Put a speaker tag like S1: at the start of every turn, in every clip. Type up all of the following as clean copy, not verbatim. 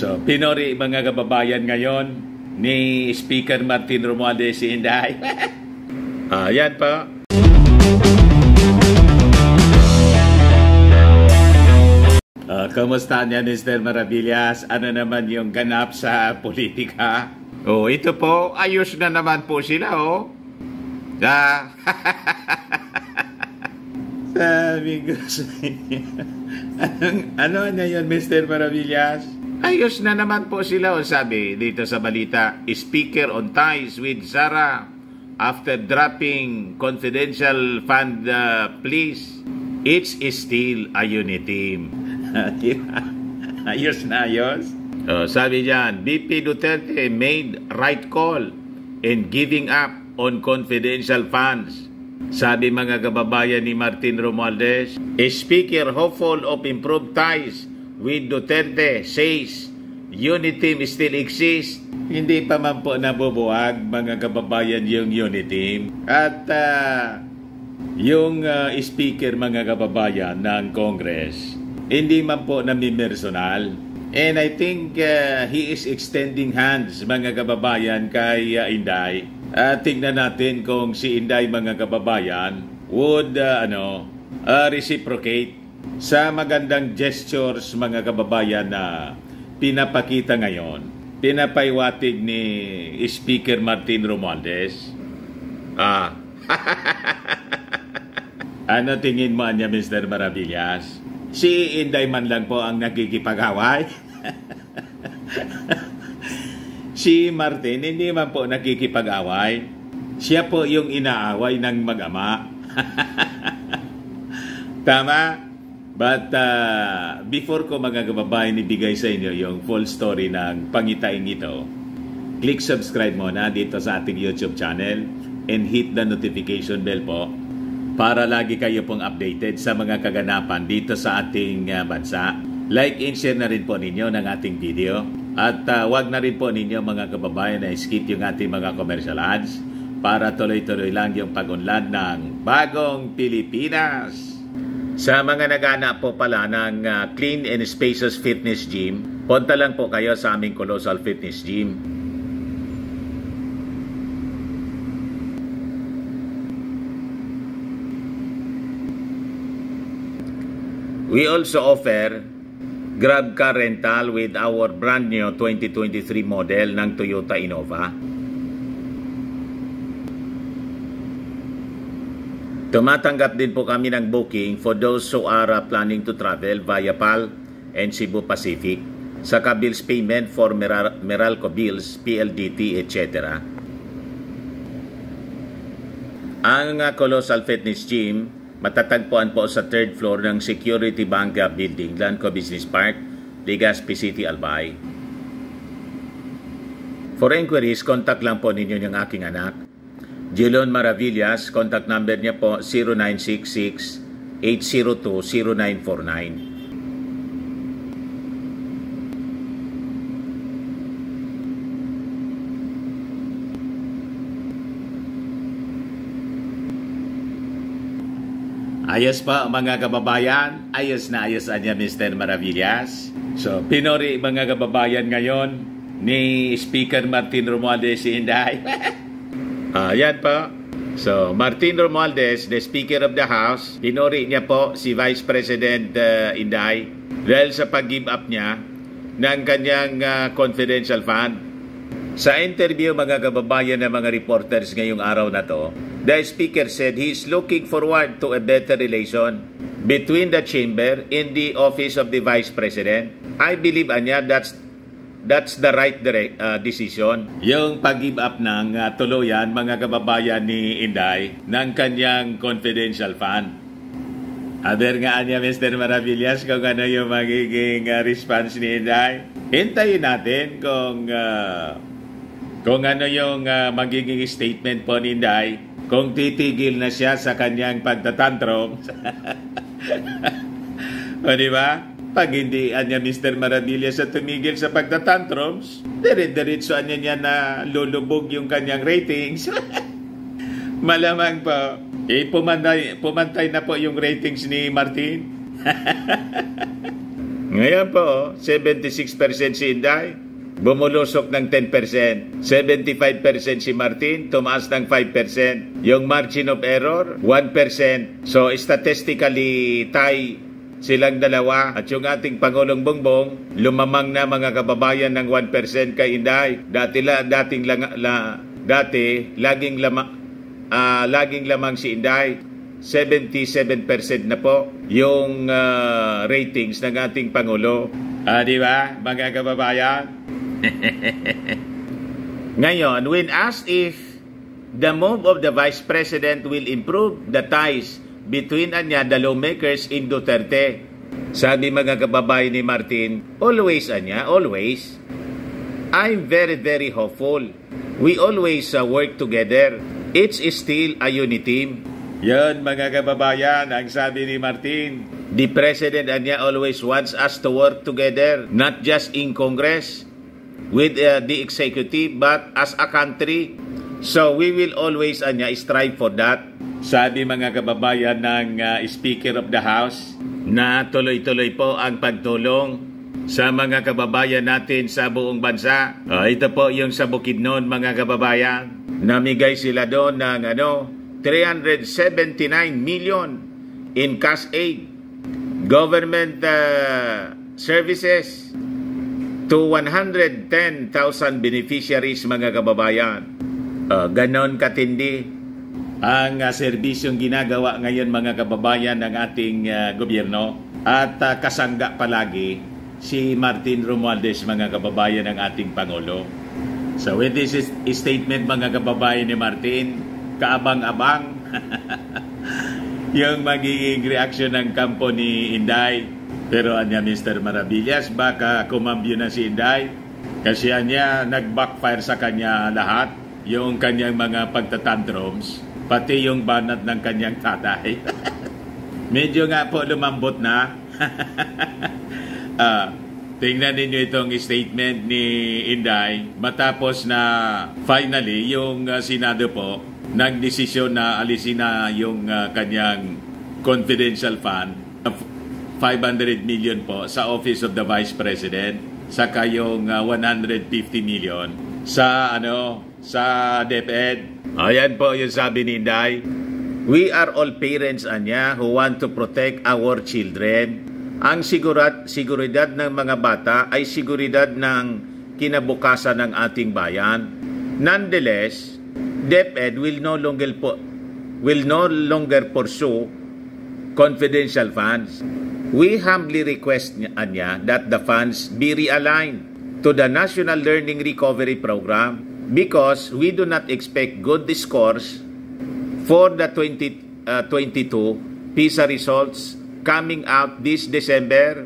S1: So, pinori mga kababayan ngayon ni Speaker Martin Romualdez si Inday. Yan po. Kamusta niya, Mr. Maravillas? Ano naman yung ganap sa politika? Ito po, ayos na naman po sila, Sabi ko sa inyo. Ano na yun, Mr. Maravillas? Ayos na naman po sila, sabi dito sa balita. Speaker on ties with Sara after dropping confidential fund please. It is still a unit team. Ayos na ayos. Sabi dyan, BP Duterte made right call in giving up on confidential funds. Sabi mga kababayan ni Martin Romualdez, a speaker hopeful of improved ties with Duterte says unit team still exists. Hindi pa man po nabubuwag mga kababayan yung unit team. At yung speaker mga kababayan ng Congress, hindi man po namimersonal. And I think he is extending hands mga kababayan kay Inday. Tingnan natin kung si Inday mga kababayan would reciprocate sa magandang gestures mga kababayan na pinapakita ngayon. Pinapaiwatig ni Speaker Martin Romualdez. Ano tingin mo niya, Mr. Maravillas? Si Inday man lang po ang nakikipag-away. Si Martin hindi man po nakikipag-away. Siya po yung inaaway ng mag-ama. Tama? But before ko mga kababayan ibigay sa inyo yung full story ng pangitain ito, click subscribe muna dito sa ating YouTube channel and hit the notification bell po para lagi kayo pong updated sa mga kaganapan dito sa ating bansa. Like and share na rin po ninyo ng ating video. At wag na rin po ninyo mga kababayan na skip yung ating mga commercial ads para tuloy-tuloy lang yung pag-unlad ng bagong Pilipinas. Sa mga naghahanap po pala ng clean and spacious fitness gym, punta lang po kayo sa aming Colossal Fitness Gym. We also offer Grab car rental with our brand new 2023 model ng Toyota Innova. Tumatanggap din po kami ng booking for those who are planning to travel via PAL and Cebu Pacific, saka bills payment for Meralco Bills, PLDT, etc. Ang Colossal Fitness Gym matatagpuan po sa 3rd floor ng Security Bank Building, Lanco Business Park, Legazpi City, Albay. For inquiries, contact lang po ninyo yung aking anak. Jelon Maravillas, contact number niya po 0966-802-0949. Ayos pa mga kababayan, ayos na ayos niya Mr. Maravillas. So, pinori mga kababayan ngayon ni Speaker Martin Romualdez si Inday. Yan po. So, Martin Romualdez, the Speaker of the House, pinori niya po si Vice President Inday dahil sa pag-give up niya ng kanyang confidential fund. Sa interview mga kababayan ng mga reporters ngayong araw na to, the Speaker said he is looking forward to a better relation between the chamber and the office of the Vice President. I believe that's the right decision. Yung pag-give up ng tuluyan mga kababayan ni Inday ng kanyang confidential fund. Aber nga niya Mr. Maravillas kung ano yung magiging response ni Inday. Hintayin natin kung ano yung magiging statement po ni Inday, kung titigil na siya sa kanyang pagtatantrum. O diba? Pag hindi niya Mr. Maravillas sa tumigil sa pagtatantrums, dire-diretso niya na lulubog yung kanyang ratings. Malamang po, pumantay na po yung ratings ni Martin. Ngayon po, 76% si Inday, bumulusok ng 10%. 75% si Martin, tumaas ng 5%. Yung margin of error, 1%. So, statistically, tie silang dalawa. At yung ating Pangulong Bongbong, lumamang na mga kababayan ng 1% kay Inday. Dati, laging lamang si Inday. 77% na po yung ratings ng ating Pangulo. Di ba, mga kababayan? Ngayon, when asked if the move of the Vice President will improve the ties between the lawmakers in Duterte, sabi mga kababayan ni Martin, always. I'm very, very hopeful. We always work together. It's still a unity team. Yan mga kababayan, ang sabi ni Martin. The President always wants us to work together, not just in Congress with the executive, but as a country. So we will always strive for that. Sabi mga kababayan ng Speaker of the House na tuloy-tuloy po ang pagtulong sa mga kababayan natin sa buong bansa. Ito po yung sa Bukidnon mga kababayan. Namigay sila doon ng 379 million in cash aid, government services to 110,000 beneficiaries mga kababayan. Ganon katindi ang serbisyong ginagawa ngayon mga kababayan ng ating gobyerno at kasangga palagi si Martin Romualdez mga kababayan ng ating Pangulo. So with this statement mga kababayan ni Martin, kaabang-abang yung magiging reaksyon ng kampo ni Inday. Pero Mr. Maravillas, baka kumambyo na si Inday kasi nag-backfire sa kanya lahat, yung kanyang mga pagtatantrums, pati yung banat ng kanyang tatay. Medyo nga po lumambot na. Tingnan ninyo itong statement ni Inday matapos na finally yung Senado po nagdesisyon na alisin na yung kanyang confidential fund, 500 million po sa Office of the Vice President, saka yung 150 million sa sa DepEd. Ayan po yung sabi ni Inday. We are all parents who want to protect our children. Ang seguridad ng mga bata ay seguridad ng kinabukasan ng ating bayan. Nonetheless, DepEd will no longer pursue confidential funds. We humbly request that the funds be realigned to the National Learning Recovery Program because we do not expect good scores for the 2022 PISA results coming out this December.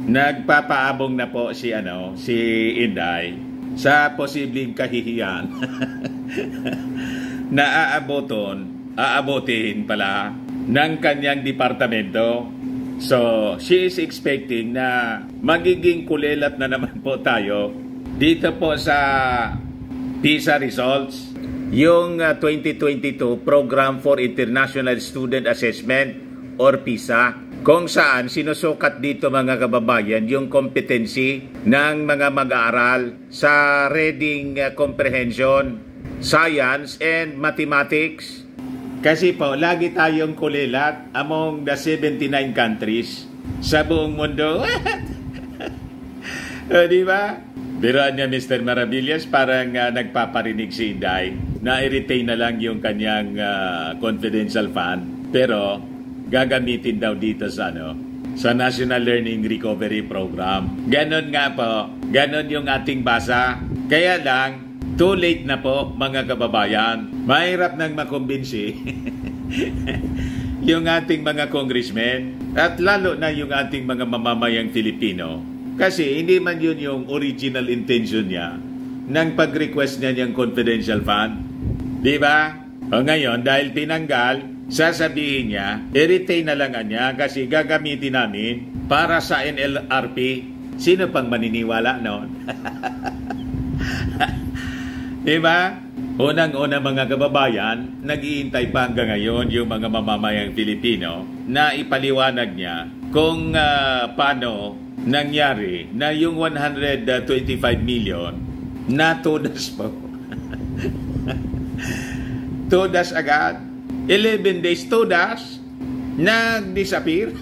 S1: Nagpapaabong na po si Inday sa posibleng kahihiyan na aabotin pala ng kanyang departamento. So, she is expecting na magiging kulelat na naman po tayo dito po sa PISA results, yung 2022 Program for International Student Assessment or PISA, kung saan sinusukat dito mga kababayan yung competency ng mga mag-aaral sa reading comprehension, science, and mathematics. Kasi po, lagi tayong kulilat among the 79 countries sa buong mundo. Di ba? Biruan niya Mr. Maravillas, parang nagpaparinig si Inday na i-retain na lang yung kanyang confidential fund. Pero gagamitin daw dito sa National Learning Recovery Program. Ganon nga po. Ganon yung ating basa. Kaya lang, too late na po mga kababayan. Mahirap nang makumbinsi yung ating mga congressmen at lalo na yung ating mga mamamayang Filipino. Kasi hindi man yun yung original intention niya ng pag-request niya niyang confidential fund. Di ba? O ngayon, dahil tinanggal, sasabihin niya, i-retain na lang niya kasi gagamitin namin para sa NLRP. Sino pang maniniwala noon? Diba? Unang-una mga kababayan, nag-iintay pa hanggang ngayon yung mga mamamayang Pilipino na ipaliwanag niya kung paano nangyari na yung 125 million na tudas po. Tudas agad. 11 days tudas, nag-disappear.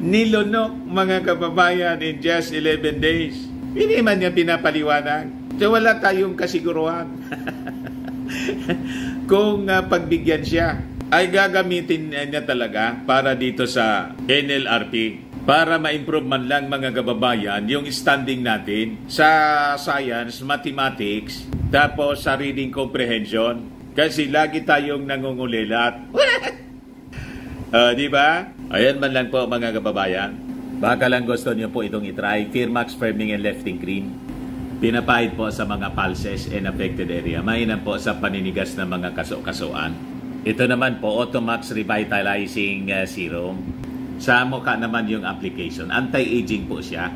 S1: Nilunok, mga kababayan, in just 11 days. Hindi man niya pinapaliwanag. So wala tayong kasiguruhan. Kung pagbigyan siya, ay gagamitin niya talaga para dito sa NLRT para ma-improve man lang, mga kababayan, yung standing natin sa science, mathematics, tapos sa reading comprehension. Kasi lagi tayong nangungulilat. Di ba? Ayan man lang po, mga kababayan. Baka lang gusto niyo po itong itry. Firmax Firming and Lifting Cream. Pinapahid po sa mga pulses and affected area. Mainam po sa paninigas ng mga kaso-kasuan. Ito naman po, Automax Revitalizing Serum. Sa mukha naman yung application. Anti-aging po siya.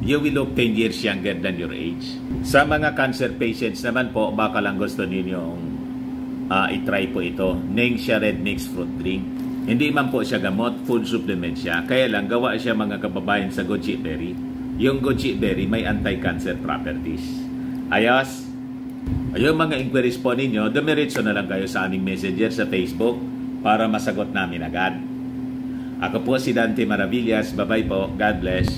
S1: You will look 10 years younger than your age. Sa mga cancer patients naman po, baka lang gusto ninyong itry po ito. Ningxia Red Mix Fruit Drink. Hindi man po siya gamot, food supplement siya. Kaya lang, gawa siya, mga kababayan, sa goji berry. Yung goji berry may anti-cancer properties. Ayos! Ayun, mga inquiries po ninyo, dumiretso na lang kayo sa aming messenger sa Facebook para masagot namin agad. Ako po si Dante Maravillas. Bye-bye po. God bless.